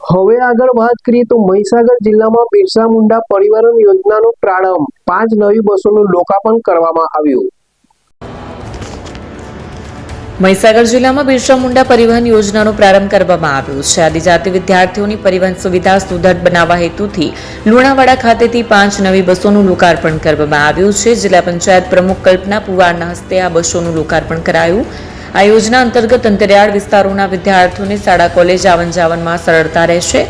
હવે આગળ વાત કરીએ તો મહીસાગર જિલ્લામાં બિરસા મુંડા પરિવહન યોજનાનો પ્રારંભ 5 નવી બસોનું લોકાર્પણ કરવામાં આવ્યું। મહીસાગર જિલ્લામાં બિરસા મુંડા પરિવહન યોજનાનો પ્રારંભ કરવામાં આવ્યો છે। આદિજાતિ વિદ્યાર્થીઓની પરિવહન સુવિધા સુદૃઢ બનાવવા હેતુથી લુણાવાડા ખાતેથી 5 નવી બસોનું લોકાર્પણ કરવામાં આવ્યું છે। જિલ્લા પંચાયત પ્રમુખ કલ્પના પુવારના હસ્તે આ બસોનું લોકાર્પણ કરાયું। આ યોજના અંતર્ગત અંતરિયાળ વિસ્તારોના વિદ્યાર્થીઓને શાળા કોલેજ આવન જાવનમાં સરળતા રહેશે।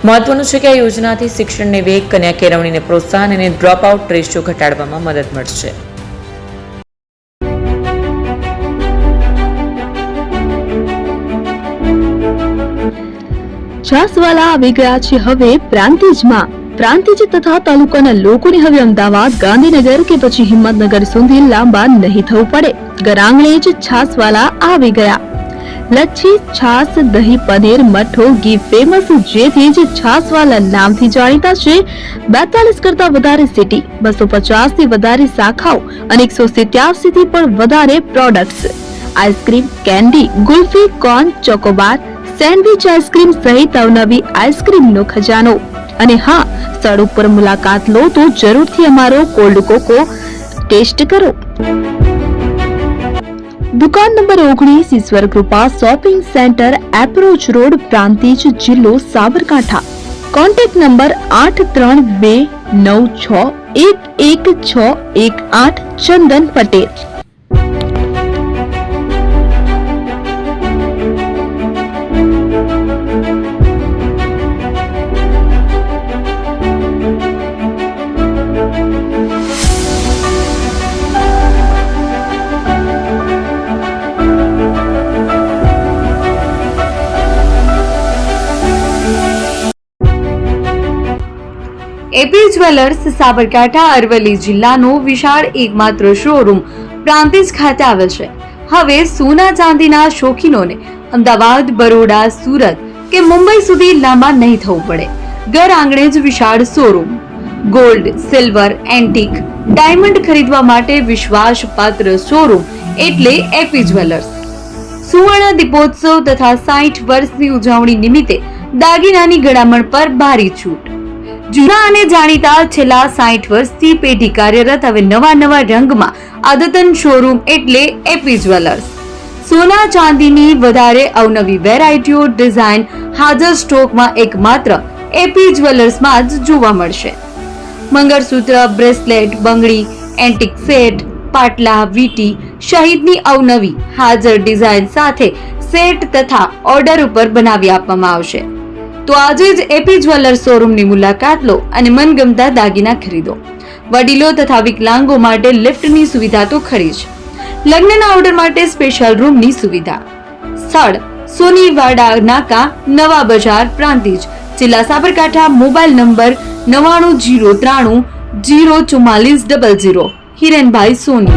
મહત્વનું છે કે આ યોજનાથી શિક્ષણને વેગ, કન્યા કેળવણીને પ્રોત્સાહન અને ડ્રોપ આઉટ રેશિયો ઘટાડવામાં મદદ મળશે। છાસવાલા આવી ગયા છે હવે પ્રાંતિજમાં। પ્રાંતિજ તથા તાલુકાના લોકોને હવે અમદાવાદ, ગાંધીનગર કે પછી હિંમતનગર સુધી લાંબા નહીં થવું પડે। ઘર આંગણે જ છાસવાલા આવી ગયા। લચ્છી, છાસ, દહીં, પનીર, મઠ્ઠો, ઘી ફેમસ, જેથી જ છાસવાલા નામથી જાણીતા છે। 42 કરતા વધારે સિટી, 250 થી વધારે શાખાઓ અને 187 થી પણ વધારે products. Ice cream, candy, kulfi, corn, Chocobar, sandwich ice cream સહિત અવનવી આઈસ્ક્રીમનો ખજાનો। અને હા, સ્થળ ઉપર મુલાકાત લો તો જરૂરથી અમારો કોલ્ડ કોકો ટેસ્ટ કરો। દુકાન number 19, Ishwar Krupa shopping centre, approach road, Prantij, જિલ્લો Sabarkantha. Contact number 8329611618 Chandan Patel. AP jewellers Sabarkantha Aravalli જિલ્લાનો વિશાળ એકમાત્ર શોરૂમ પ્રાંતિજ ખાતે આવેલ છે। હવે સોના ચાંદીના શોખીનોને અમદાવાદ, બરોડા, સુરત કે મુંબઈ સુધી લાંબા નહીં થવું પડે। ઘર આંગણે જ વિશાળ showroom. Gold, silver, antique, diamond ખરીદવા માટે વિશ્વાસપાત્ર શોરૂમ એટલે એપી જ્વેલર્સ। સુવર્ણ દીપોત્સવ તથા 60 વર્ષની ઉજવણી નિમિત્તે દાગીનાની ગળામણ પર ભારી છૂટ। જૂના અને જાણીતા છેલ્લા 60 વર્ષથી પેઢી કાર્યરત હવે નવા રંગમાં અદ્યતન શોરૂમ એટલે એપી જ્વેલર્સ। સોના ચાંદીની વધારે અવનવી વેરાયટીઓ, ડિઝાઇન હાજર સ્ટોકમાં એકમાત્ર એપી જ્વેલર્સમાં જ જોવા મળશે। મંગળસૂત્ર, બ્રેસલેટ, બંગડી, એન્ટિક સેટ, પાટલા, વીટી સહિતની અવનવી હાજર ડિઝાઇન સાથે સેટ તથા ઓર્ડર ઉપર બનાવી આપવામાં આવશે। તો આજે જ એપી જ્વેલર્સ શોરૂમની મુલાકાત લો અને મનગમતા દાગીના ખરીદો। વડીલો તથા વિકલાંગો માટે લિફ્ટની સુવિધા તો ખરી જ, લગ્નના ઓર્ડર માટે સ્પેશિયલ રૂમની સુવિધા। સ્થળ સોનીવાડા નાકા, નવા બજાર, પ્રાંતિજ, જિલ્લા સાબરકાંઠા। Mobile number 9903304400। હિરેનભાઈ સોની।